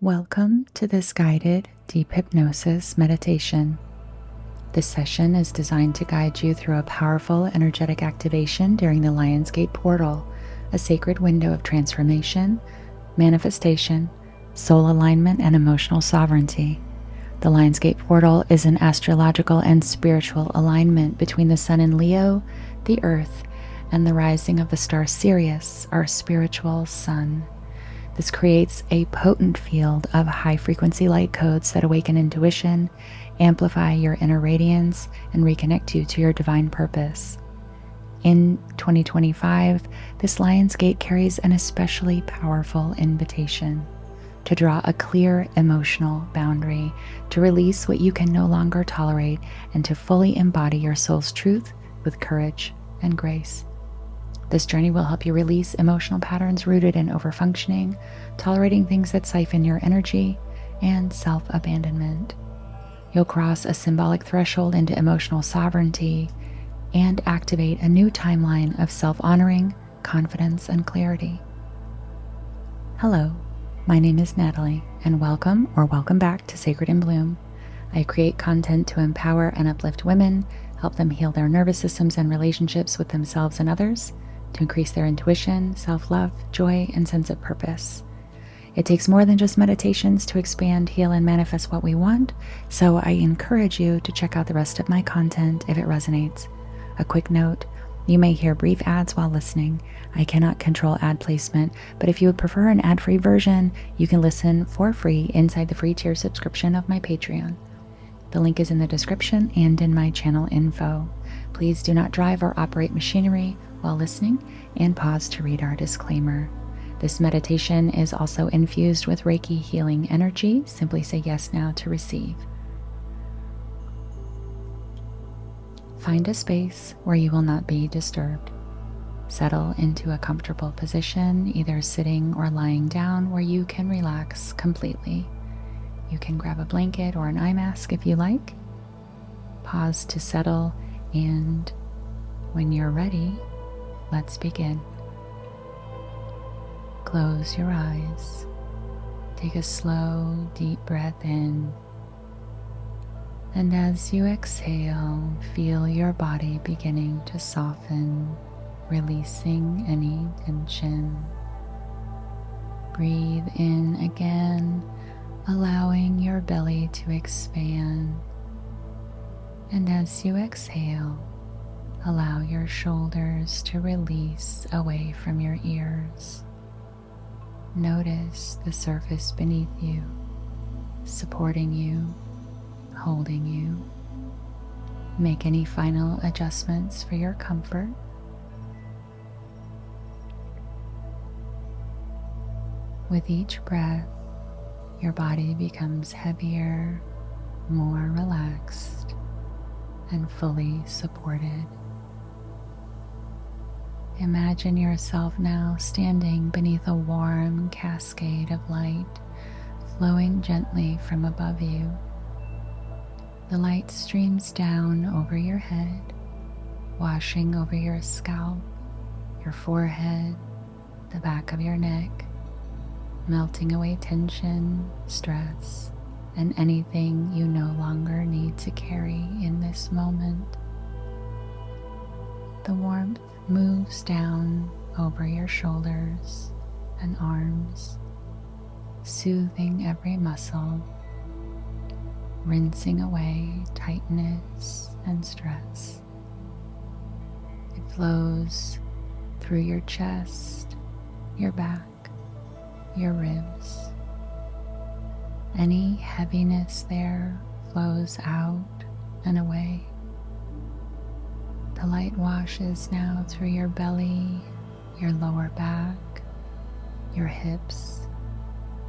Welcome to this guided deep hypnosis meditation. This session is designed to guide you through a powerful energetic activation during the Lionsgate portal, a sacred window of transformation, manifestation, soul alignment, and emotional sovereignty. The Lionsgate portal is an astrological and spiritual alignment between the sun in Leo, the earth, and the rising of the star Sirius, our spiritual sun. This creates a potent field of high-frequency light codes that awaken intuition, amplify your inner radiance, and reconnect you to your divine purpose. In 2025, this Lionsgate carries an especially powerful invitation to draw a clear emotional boundary, to release what you can no longer tolerate, and to fully embody your soul's truth with courage and grace. This journey will help you release emotional patterns rooted in overfunctioning, tolerating things that siphon your energy, and self-abandonment. You'll cross a symbolic threshold into emotional sovereignty and activate a new timeline of self-honoring, confidence, and clarity. Hello, my name is Natalie, and welcome back to Sacred in Bloom. I create content to empower and uplift women, help them heal their nervous systems and relationships with themselves and others, to increase their intuition, self-love, joy, and sense of purpose. It takes more than just meditations to expand, heal, and manifest what we want, so I encourage you to check out the rest of my content if it resonates. A quick note, you may hear brief ads while listening. I cannot control ad placement, but if you would prefer an ad-free version, you can listen for free inside the free tier subscription of my Patreon. The link is in the description and in my channel info. Please do not drive or operate machinery while listening, and pause to read our disclaimer. This meditation is also infused with Reiki healing energy. Simply say yes now to receive. Find a space where you will not be disturbed. Settle into a comfortable position, either sitting or lying down, where you can relax completely. You can grab a blanket or an eye mask if you like. Pause to settle, and when you're ready, let's begin. Close your eyes. Take a slow, deep breath in. And as you exhale, feel your body beginning to soften, releasing any tension. Breathe in again, allowing your belly to expand. And as you exhale, allow your shoulders to release away from your ears. Notice the surface beneath you, supporting you, holding you. Make any final adjustments for your comfort. With each breath, your body becomes heavier, more relaxed, and fully supported. Imagine yourself now standing beneath a warm cascade of light flowing gently from above you. The light streams down over your head, washing over your scalp, your forehead, the back of your neck, melting away tension, stress, and anything you no longer need to carry in this moment. The warmth moves down over your shoulders and arms, soothing every muscle, rinsing away tightness and stress. It flows through your chest, your back, your ribs. Any heaviness there flows out and away. The light washes now through your belly, your lower back, your hips,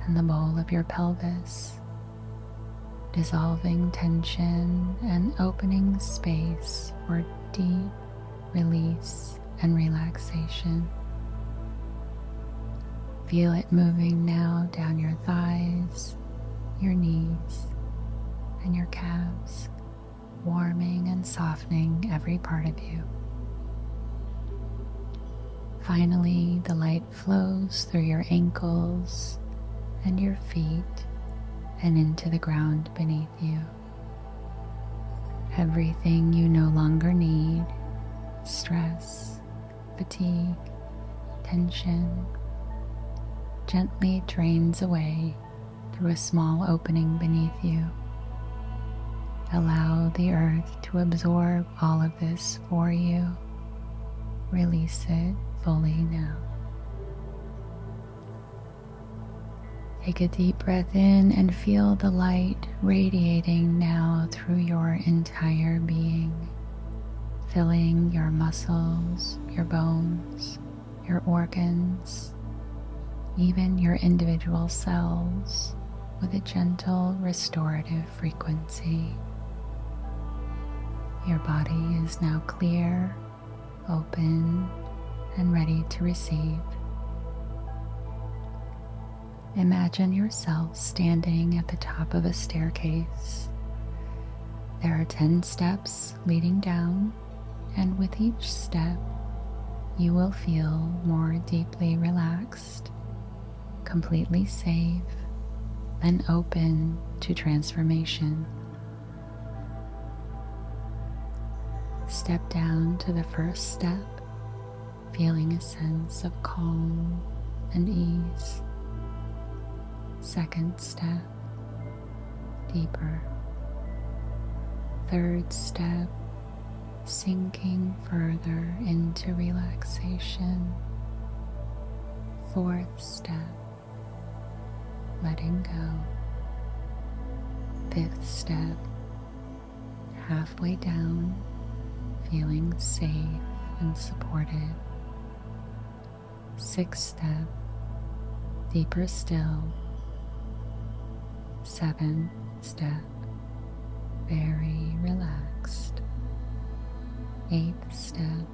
and the bowl of your pelvis, dissolving tension and opening space for deep release and relaxation. Feel it moving now down your thighs, your knees, and your calves, warming and softening every part of you. Finally, the light flows through your ankles and your feet and into the ground beneath you. Everything you no longer need, stress, fatigue, tension, gently drains away through a small opening beneath you. Allow the earth to absorb all of this for you. Release it fully now. Take a deep breath in and feel the light radiating now through your entire being, filling your muscles, your bones, your organs, even your individual cells with a gentle restorative frequency. Your body is now clear, open, and ready to receive. Imagine yourself standing at the top of a staircase. There are 10 steps leading down, and with each step, you will feel more deeply relaxed, completely safe, and open to transformation. Step down to the first step, feeling a sense of calm and ease. Second step, deeper. Third step, sinking further into relaxation. Fourth step, letting go. Fifth step, halfway down, feeling safe and supported. Sixth step, deeper still. Seventh step, very relaxed. Eighth step,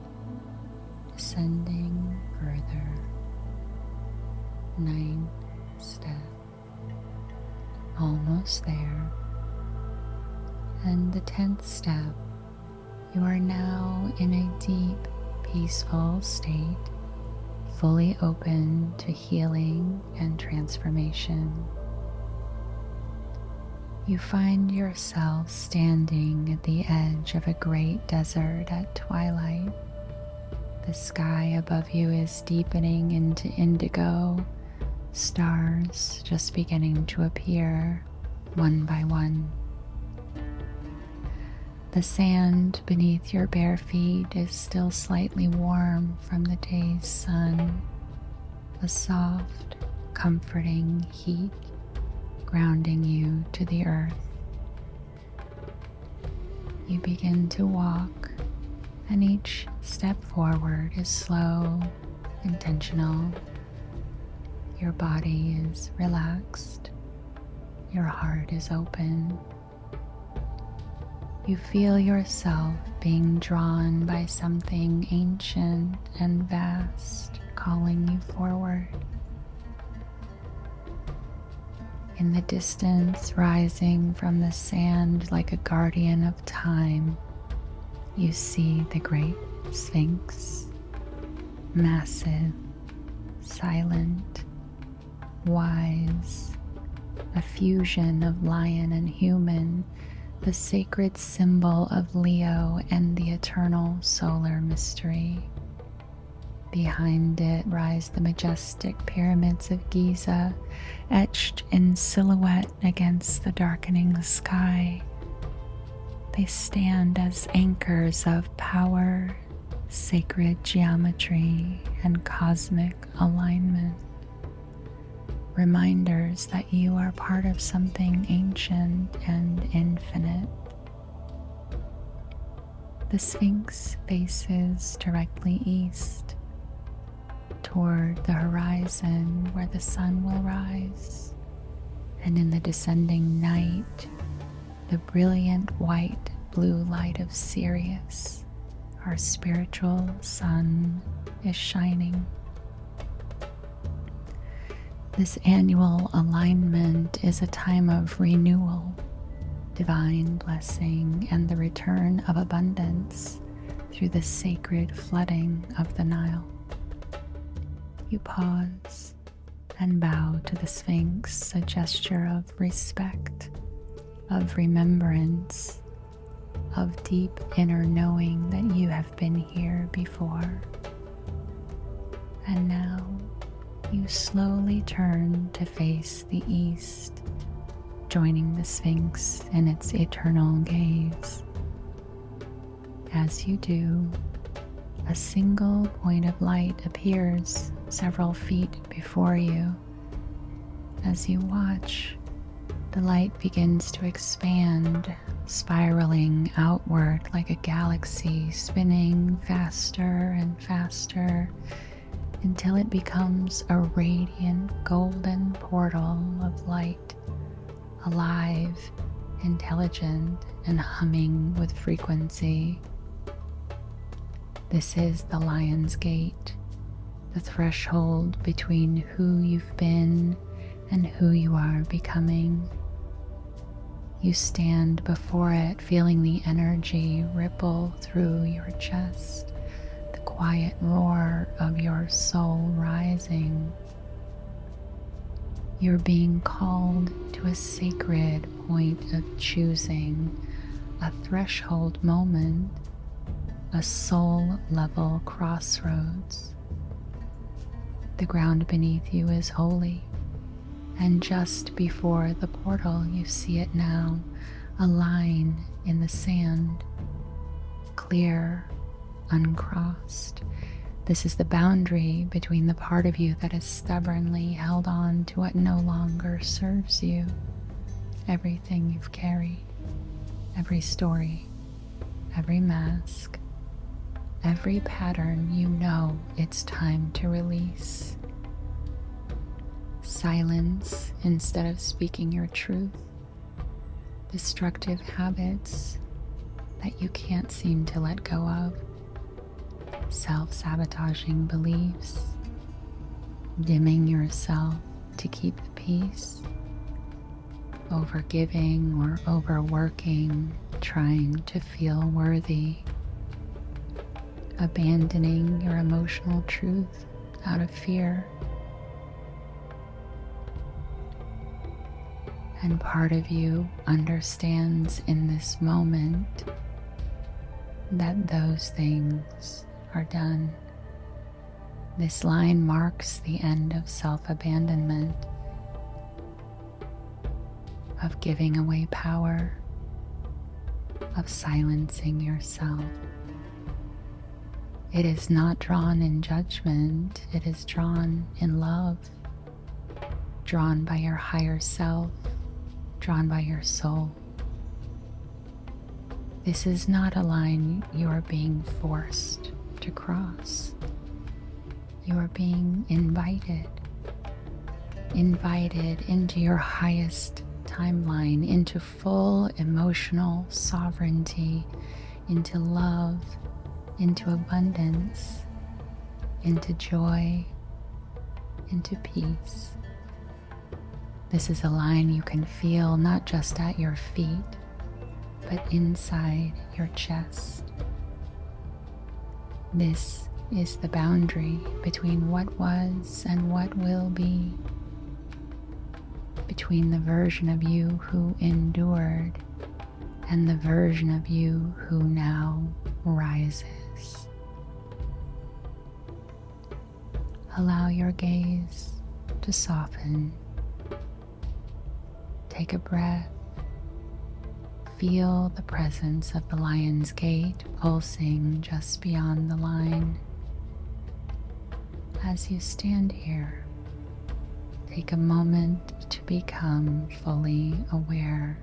descending further. Ninth step, almost there. And the 10th step, you are now in a deep, peaceful state, fully open to healing and transformation. You find yourself standing at the edge of a great desert at twilight. The sky above you is deepening into indigo, stars just beginning to appear one by one. The sand beneath your bare feet is still slightly warm from the day's sun, a soft, comforting heat grounding you to the earth. You begin to walk, and each step forward is slow, intentional. Your body is relaxed. Your heart is open. You feel yourself being drawn by something ancient and vast, calling you forward. In the distance, rising from the sand like a guardian of time, you see the great Sphinx, massive, silent, wise, a fusion of lion and human, the sacred symbol of Leo and the eternal solar mystery. Behind it rise the majestic pyramids of Giza, etched in silhouette against the darkening sky. They stand as anchors of power, sacred geometry, and cosmic alignment. Reminders that you are part of something ancient and infinite. The Sphinx faces directly east, toward the horizon where the sun will rise, and in the descending night, the brilliant white-blue light of Sirius, our spiritual sun, is shining. This annual alignment is a time of renewal, divine blessing, and the return of abundance through the sacred flooding of the Nile. You pause and bow to the Sphinx, a gesture of respect, of remembrance, of deep inner knowing that you have been here before. And now you slowly turn to face the east, joining the Sphinx in its eternal gaze. As you do, a single point of light appears several feet before you. As you watch, the light begins to expand, spiraling outward like a galaxy, spinning faster and faster until it becomes a radiant golden portal of light, alive, intelligent, and humming with frequency. This is the Lion's Gate, the threshold between who you've been and who you are becoming. You stand before it, feeling the energy ripple through your chest, the quiet roar of your soul rising. You're being called to a sacred point of choosing, a threshold moment, a soul-level crossroads. The ground beneath you is holy, and just before the portal you see it now, a line in the sand, clear, uncrossed. This is the boundary between the part of you that is stubbornly held on to what no longer serves you, everything you've carried, every story, every mask, every pattern you know it's time to release. Silence instead of speaking your truth, destructive habits that you can't seem to let go of, self-sabotaging beliefs, dimming yourself to keep the peace, overgiving or overworking, trying to feel worthy, abandoning your emotional truth out of fear. And part of you understands in this moment that those things are done. This line marks the end of self-abandonment, of giving away power, of silencing yourself. It is not drawn in judgment, it is drawn in love, drawn by your higher self, drawn by your soul. This is not a line you are being forced to cross. You are being invited into your highest timeline, into full emotional sovereignty, into love, into abundance, into joy, into peace. This is a line you can feel not just at your feet, but inside your chest. This is the boundary between what was and what will be, between the version of you who endured and the version of you who now rises. Allow your gaze to soften. Take a breath. Feel the presence of the Lion's Gate pulsing just beyond the line. As you stand here, take a moment to become fully aware.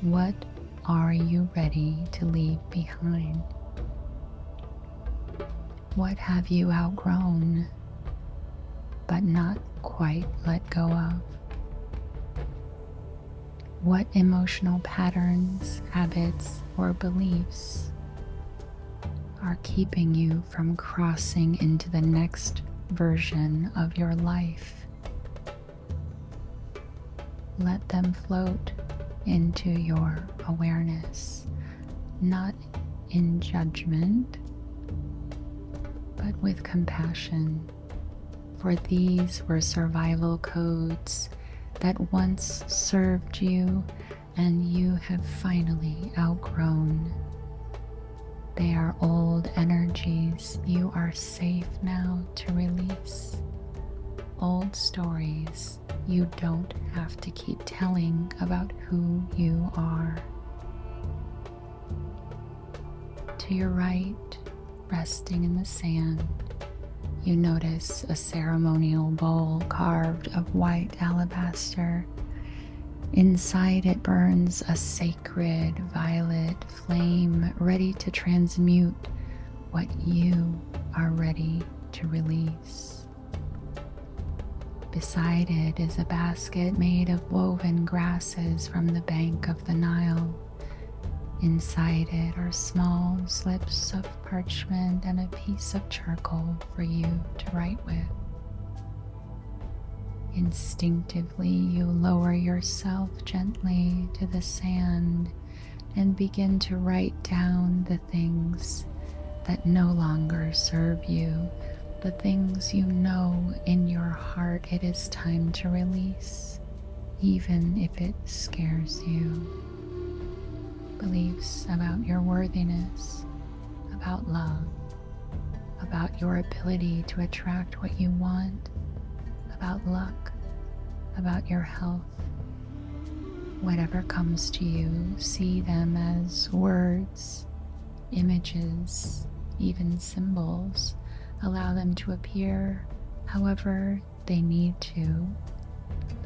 What are you ready to leave behind? What have you outgrown, but not quite let go of? What emotional patterns, habits, or beliefs are keeping you from crossing into the next version of your life? Let them float into your awareness, not in judgment, but with compassion, For these were survival codes that once served you and you have finally outgrown. They are old energies you are safe now to release. Old stories you don't have to keep telling about who you are. To your right, resting in the sand, you notice a ceremonial bowl carved of white alabaster. Inside it burns a sacred violet flame ready to transmute what you are ready to release. Beside it is a basket made of woven grasses from the bank of the Nile. Inside it are small slips of parchment and a piece of charcoal for you to write with. Instinctively, you lower yourself gently to the sand and begin to write down the things that no longer serve you, the things you know in your heart it is time to release, even if it scares you. Beliefs about your worthiness, about love, about your ability to attract what you want, about luck, about your health. Whatever comes to you, see them as words, images, even symbols. Allow them to appear however they need to.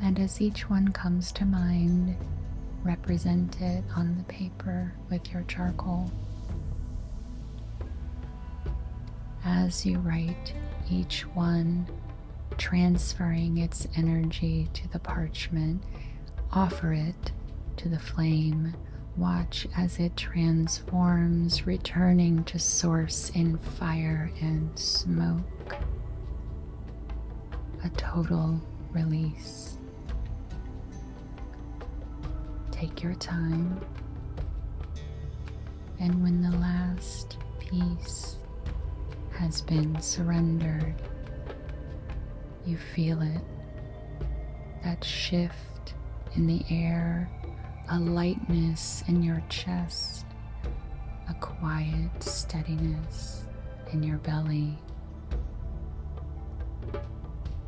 And as each one comes to mind, represent it on the paper with your charcoal. As you write each one, transferring its energy to the parchment, offer it to the flame. Watch as it transforms, returning to source in fire and smoke. A total release. Take your time, and when the last piece has been surrendered, you feel it, that shift in the air, a lightness in your chest, a quiet steadiness in your belly.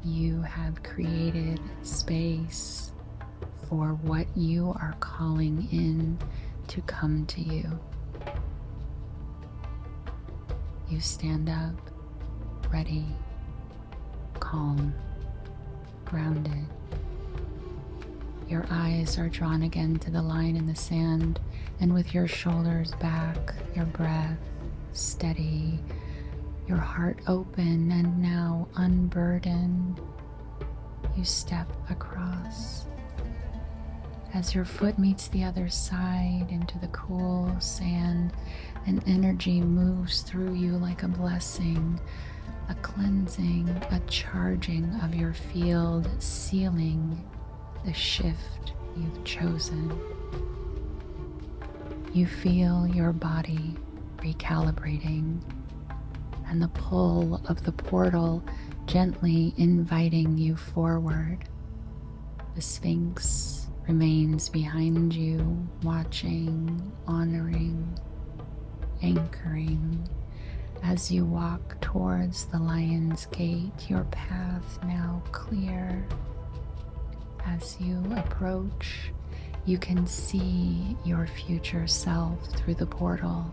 You have created space for what you are calling in to come to you. You stand up, ready, calm, grounded. Your eyes are drawn again to the line in the sand, and with your shoulders back, your breath steady, your heart open and now unburdened, you step across. As your foot meets the other side into the cool sand, an energy moves through you like a blessing, a cleansing, a charging of your field, sealing the shift you've chosen. You feel your body recalibrating and the pull of the portal gently inviting you forward. The Sphinx remains behind you, watching, honoring, anchoring. As you walk towards the Lion's Gate, your path now clear. As you approach, you can see your future self through the portal.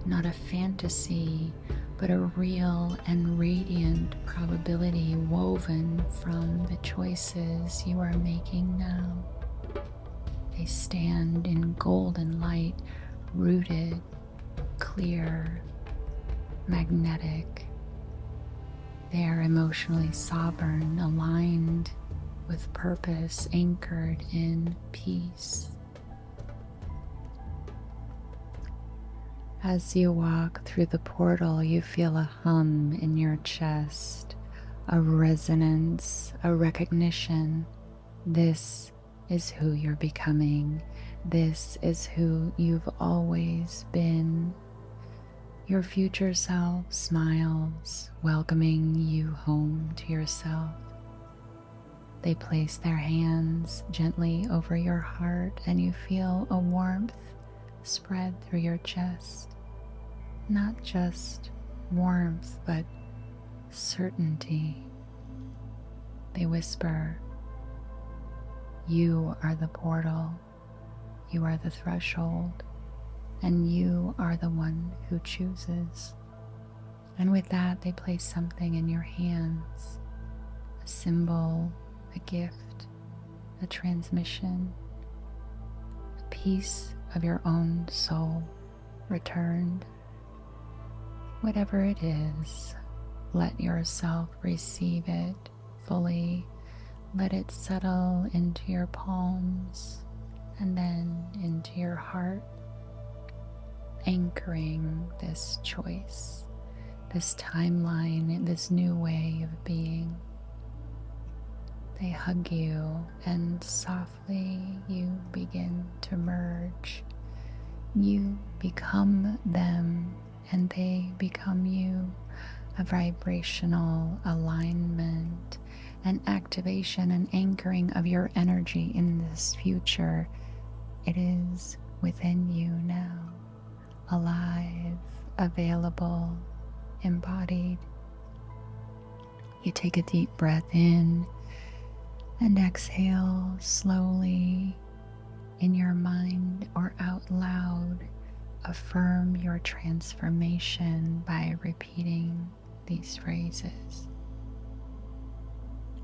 Not a fantasy, but a real and radiant probability woven from the choices you are making now. They stand in golden light, rooted, clear, magnetic. They are emotionally sovereign, aligned with purpose, anchored in peace. As you walk through the portal, you feel a hum in your chest, a resonance, a recognition. This is who you're becoming. This is who you've always been. Your future self smiles, welcoming you home to yourself. They place their hands gently over your heart, and you feel a warmth spread through your chest. Not just warmth, but certainty. They whisper, "You are the portal, you are the threshold, and you are the one who chooses." And with that, they place something in your hands, a symbol, a gift, a transmission, a piece of your own soul returned. Whatever it is, let yourself receive it fully. Let it settle into your palms and then into your heart, anchoring this choice, this timeline, this new way of being. They hug you, and softly you begin to merge. You become them, and they become you. A vibrational alignment, an activation, an anchoring of your energy in this future. It is within you now, alive, available, embodied. You take a deep breath in and exhale slowly in your mind or out loud. Affirm your transformation by repeating these phrases.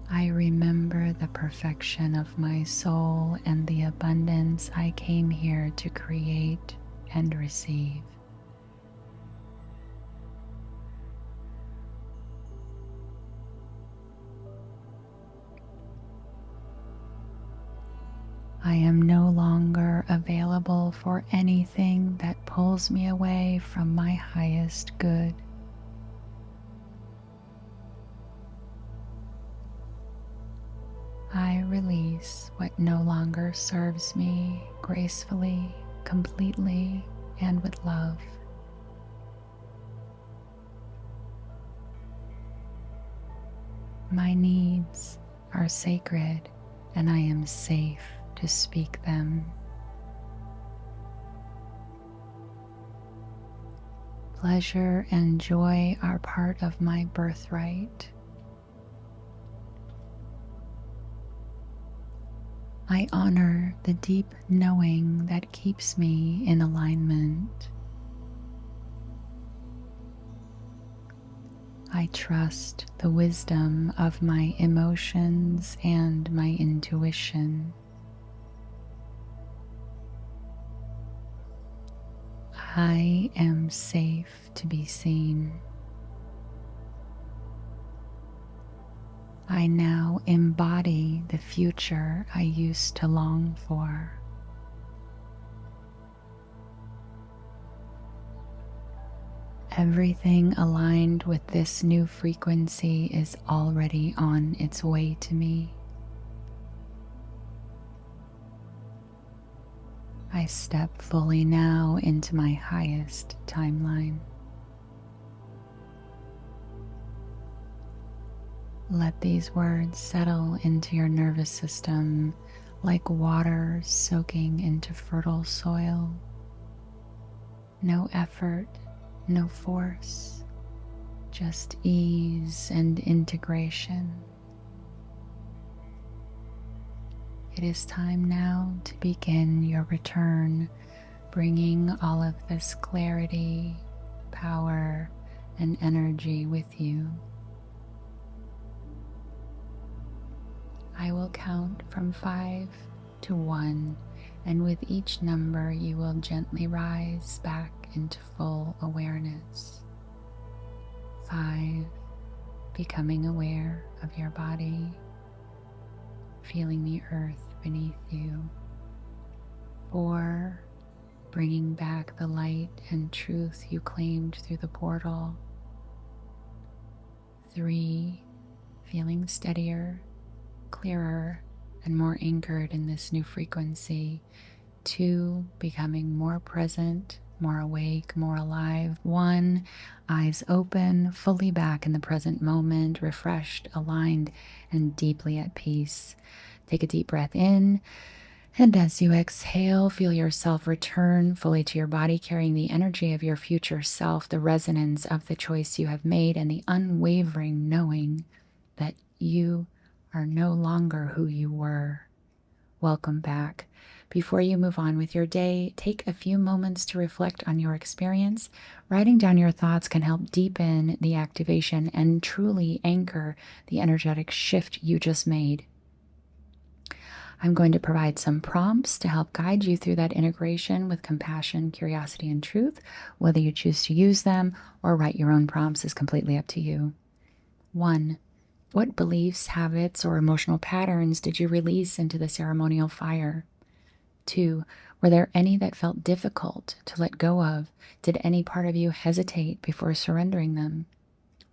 I remember the perfection of my soul and the abundance I came here to create and receive. I am no longer available for anything that pulls me away from my highest good. I release what no longer serves me gracefully, completely, and with love. My needs are sacred, and I am safe to speak them. Pleasure and joy are part of my birthright. I honor the deep knowing that keeps me in alignment. I trust the wisdom of my emotions and my intuition. I am safe to be seen. I now embody the future I used to long for. Everything aligned with this new frequency is already on its way to me. I step fully now into my highest timeline. Let these words settle into your nervous system like water soaking into fertile soil. No effort, no force, just ease and integration. It is time now to begin your return, bringing all of this clarity, power, and energy with you. I will count from 5 to 1, and with each number you will gently rise back into full awareness. 5, becoming aware of your body, feeling the earth beneath you. 4, bringing back the light and truth you claimed through the portal. 3, feeling steadier, clearer, and more anchored in this new frequency. 2, becoming more present more awake, more alive. 1, eyes open, fully back in the present moment, refreshed, aligned, and deeply at peace. Take a deep breath in, and as you exhale, feel yourself return fully to your body, carrying the energy of your future self, the resonance of the choice you have made, and the unwavering knowing that you are no longer who you were. Welcome back. Before you move on with your day, take a few moments to reflect on your experience. Writing down your thoughts can help deepen the activation and truly anchor the energetic shift you just made. I'm going to provide some prompts to help guide you through that integration with compassion, curiosity, and truth. Whether you choose to use them or write your own prompts is completely up to you. 1. What beliefs, habits, or emotional patterns did you release into the ceremonial fire? 2. Were there any that felt difficult to let go of? Did any part of you hesitate before surrendering them?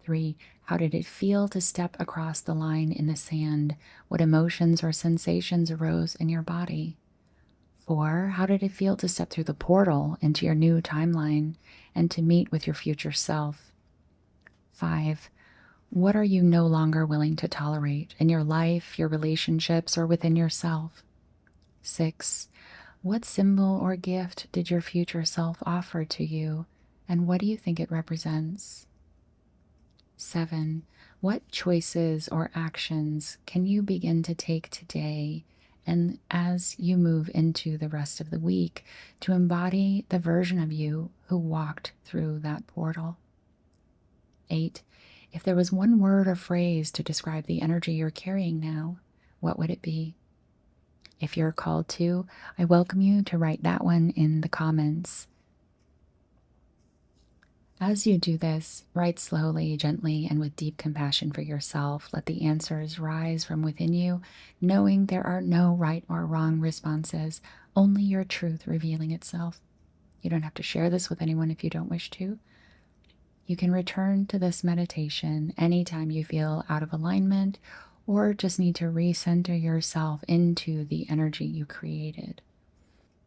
3. How did it feel to step across the line in the sand? What emotions or sensations arose in your body? 4. How did it feel to step through the portal into your new timeline and to meet with your future self? 5. What are you no longer willing to tolerate in your life, your relationships, or within yourself? 6. What symbol or gift did your future self offer to you, and what do you think it represents? 7. What choices or actions can you begin to take today and as you move into the rest of the week to embody the version of you who walked through that portal? 8. If there was one word or phrase to describe the energy you're carrying now, what would it be? If you're called to, I welcome you to write that one in the comments. As you do this, write slowly, gently, and with deep compassion for yourself. Let the answers rise from within you, knowing there are no right or wrong responses, only your truth revealing itself. You don't have to share this with anyone if you don't wish to. You can return to this meditation anytime you feel out of alignment or just need to recenter yourself into the energy you created.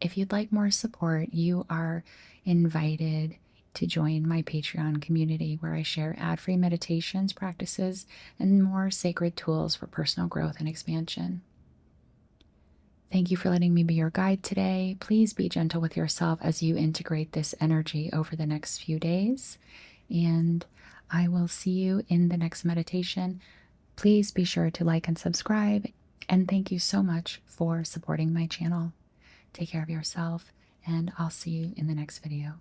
If you'd like more support, you are invited to join my Patreon community where I share ad-free meditations, practices, and more sacred tools for personal growth and expansion. Thank you for letting me be your guide today. Please be gentle with yourself as you integrate this energy over the next few days. And I will see you in the next meditation. Please be sure to like and subscribe. And thank you so much for supporting my channel. Take care of yourself, and I'll see you in the next video.